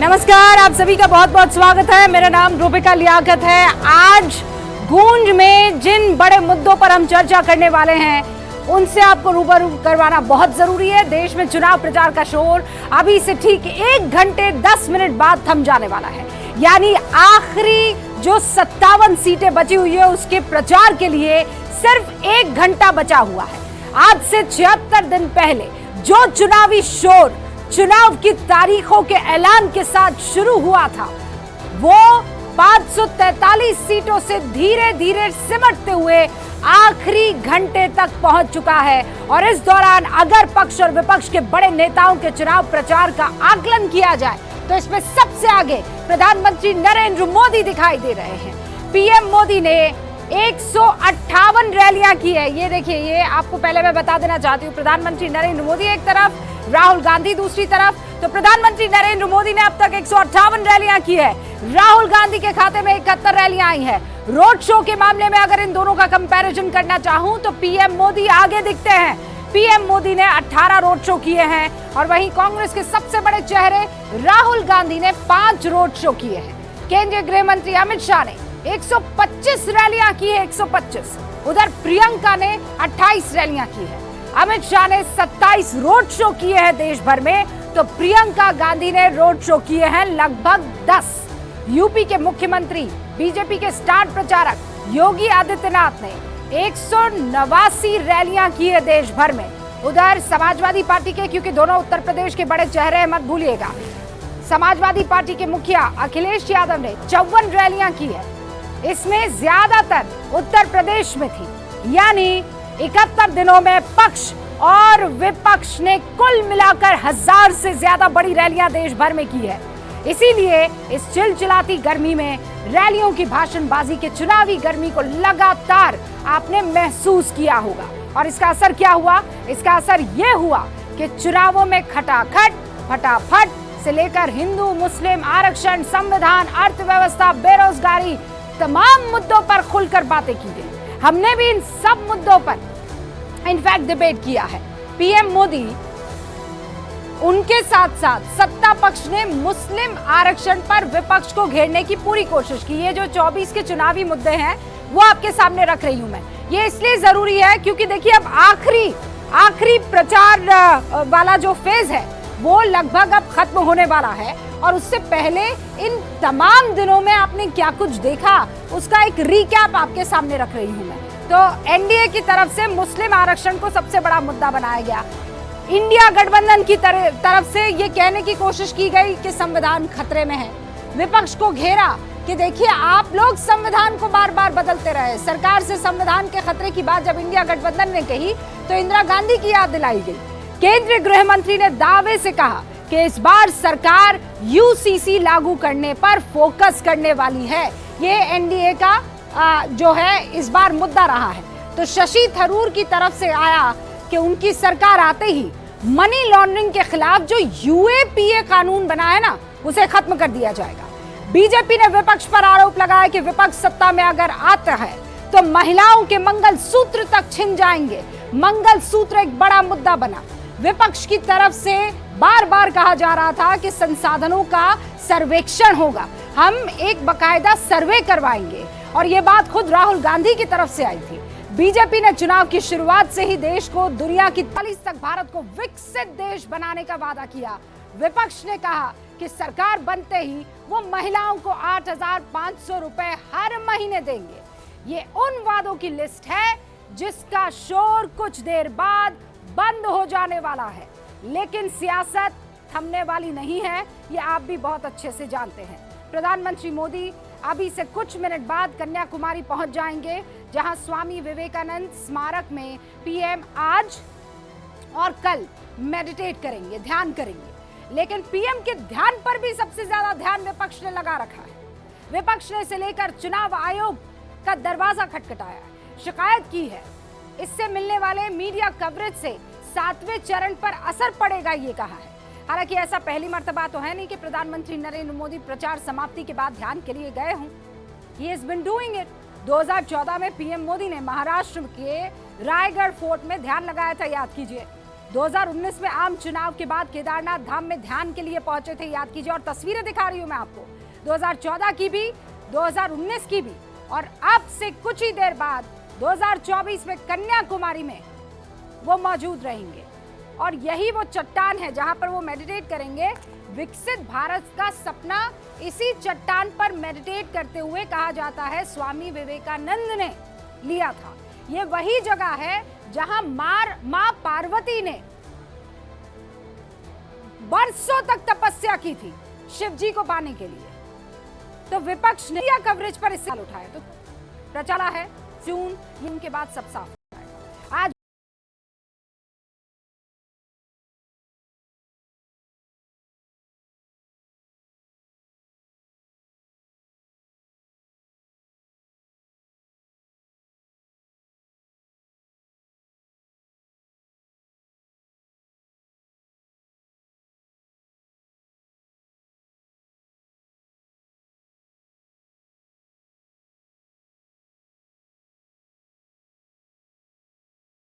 नमस्कार, आप सभी का बहुत बहुत स्वागत है। मेरा नाम रूबिका लियाकत है। आज गूंज में जिन बड़े मुद्दों पर हम चर्चा करने वाले हैं उनसे आपको रूबरू करवाना बहुत जरूरी है। देश में चुनाव प्रचार का शोर अभी से ठीक 1 घंटे 10 मिनट बाद थम जाने वाला है। यानी आखिरी जो 57 सीटें बची हुई है उसके प्रचार के लिए सिर्फ 1 घंटा बचा हुआ है। आज से 76 दिन पहले जो चुनावी शोर चुनाव की तारीखों के ऐलान के साथ शुरू हुआ था वो 543 सीटों से धीरे धीरे सिमटते हुए आखिरी घंटे तक पहुंच चुका है। और इस दौरान अगर पक्ष और विपक्ष के बड़े नेताओं के चुनाव प्रचार का आकलन किया जाए तो इसमें सबसे आगे प्रधानमंत्री नरेंद्र मोदी दिखाई दे रहे हैं। पीएम मोदी ने 158 रैलियां की है। ये देखिए, ये आपको पहले मैं बता देना चाहती हूँ। प्रधानमंत्री नरेंद्र मोदी एक तरफ, राहुल गांधी दूसरी तरफ। तो प्रधानमंत्री नरेंद्र मोदी ने अब तक 158 रैलियां की है। राहुल गांधी के खाते में 71 रैलियां आई है। रोड शो के मामले में अगर इन दोनों का कंपैरिजन करना चाहूं तो पीएम मोदी आगे दिखते हैं। पीएम मोदी ने 18 रोड शो किए हैं और वहीं कांग्रेस के सबसे बड़े चेहरे राहुल गांधी ने 5 रोड शो किए हैं। केंद्रीय गृह मंत्री अमित शाह ने 125 रैलियां की है, 125। उधर प्रियंका ने 28 रैलियां की है। अमित शाह ने 27 रोड शो किए हैं देश भर में, तो प्रियंका गांधी ने रोड शो किए हैं लगभग 10। यूपी के मुख्यमंत्री बीजेपी के स्टार प्रचारक योगी आदित्यनाथ ने 189 रैलियां की है देश भर में। उधर समाजवादी पार्टी के, क्योंकि दोनों उत्तर प्रदेश के बड़े चेहरे हैं, मत भूलिएगा, समाजवादी पार्टी के मुखिया अखिलेश यादव ने 54 रैलियां की है। इसमें ज्यादातर उत्तर प्रदेश में थी। यानी 71 दिनों में पक्ष और विपक्ष ने कुल मिलाकर 1000 से ज्यादा बड़ी रैलियां देश भर में की है। इसीलिए इस चिलचिलाती गर्मी में रैलियों की भाषणबाजी के चुनावी गर्मी को लगातार आपने महसूस किया होगा। और इसका असर क्या हुआ? इसका असर यह हुआ कि चुनावों में खटाखट, फटाफट से लेकर हिंदू मुस्लिम आरक्षण, संविधान, अर्थव्यवस्था, बेरोजगारी, तमाम मुद्दों पर खुलकर बातें की गई। हमने भी इन सब मुद्दों पर इनफैक्ट डिबेट किया है। पीएम मोदी उनके साथ साथ सत्ता पक्ष ने मुस्लिम आरक्षण पर विपक्ष को घेरने की पूरी कोशिश की। ये जो 24 के चुनावी मुद्दे हैं वो आपके सामने रख रही हूं मैं। ये इसलिए जरूरी है क्योंकि देखिए, अब आखिरी प्रचार वाला जो फेज है वो लगभग अब खत्म होने वाला है। और उससे पहले इन तमाम दिनों में आपने क्या कुछ देखा उसका एक रिकैप आपके सामने रख रही हूं मैं। तो एनडीए की तरफ से मुस्लिम आरक्षण को सबसे बड़ा मुद्दा बनाया गया। इंडिया गठबंधन की तरफ से ये कहने की कोशिश की गई कि संविधान खतरे में है। विपक्ष को घेरा कि देखिए, आप लोग संविधान को बार बार बदलते रहे। सरकार से संविधान के खतरे की बात जब इंडिया गठबंधन ने कही तो इंदिरा गांधी की याद दिलाई गई। केंद्रीय गृह मंत्री ने दावे से कहा कि इस बार सरकार यूसीसी लागू करने पर फोकस करने वाली है। ये एनडीए का जो है इस बार मुद्दा रहा है। तो शशि थरूर की तरफ से आया कि उनकी सरकार आते ही मनी लॉन्ड्रिंग के खिलाफ जो यूएपीए कानून बना है ना, उसे खत्म कर दिया जाएगा। बीजेपी ने विपक्ष पर आरोप लगाया कि विपक्ष सत्ता में अगर आता है तो महिलाओं के मंगलसूत्र तक छिन जाएंगे। मंगलसूत्र एक बड़ा मुद्दा बना। विपक्ष की तरफ से बार बार कहा जा रहा था कि संसाधनों का सर्वेक्षण होगा, हम एक बकायदा सर्वे करवाएंगे। और ये बात खुद राहुल गांधी की तरफ से आई थी। बीजेपी ने चुनाव की शुरुआत से ही देश को दुनिया की 40 तक भारत को विकसित देश बनाने का वादा किया। विपक्ष ने कहा कि सरकार बनते ही वो महिलाओं को 8,500 रुपए हर महीने देंगे। ये उन वादों की लिस्ट है जिसका शोर कुछ देर बाद बंद हो जाने वाला है। लेकिन सियासत थमने वाली नहीं है, ये आप भी बहुत अच्छे से जानते हैं। प्रधानमंत्री मोदी अभी से कुछ मिनट बाद कन्याकुमारी पहुंच जाएंगे, जहां स्वामी विवेकानंद स्मारक में पीएम आज और कल मेडिटेट करेंगे, ध्यान करेंगे। लेकिन पीएम के ध्यान पर भी सबसे ज्यादा ध्यान विपक्ष ने लगा रखा है। विपक्ष ने इसे लेकर चुनाव आयोग का दरवाजा खटखटाया है, शिकायत की है। इससे मिलने वाले मीडिया कवरेज से 7वें चरण पर असर पड़ेगा, ये कहा है। हालांकि ऐसा पहली मर्तबा तो है नहीं कि प्रधानमंत्री नरेंद्र मोदी प्रचार समाप्ति के बाद ध्यान के लिए गए हों। He has been doing it. 2014 में पीएम मोदी ने महाराष्ट्र के रायगढ़ फोर्ट में ध्यान लगाया था, याद कीजिए। 2019 में आम चुनाव के बाद केदारनाथ धाम में ध्यान के लिए पहुंचे थे, याद कीजिए, और तस्वीरें दिखा रही हूं मैं आपको 2014 की भी, 2019 की भी, और अब से कुछ ही देर बाद 2024 में कन्याकुमारी में वो मौजूद रहेंगे। और यही वो चट्टान है जहां पर वो मेडिटेट करेंगे। विकसित भारत का सपना इसी चट्टान पर मेडिटेट करते हुए, कहा जाता है, स्वामी विवेकानंद ने लिया था। ये वही जगह है जहां मां पार्वती ने बरसों तक तपस्या की थी शिव जी को पाने के लिए। तो विपक्ष ने कवरेज पर इस साल उठाया, तो प्रचला है जून के बाद सब साफ।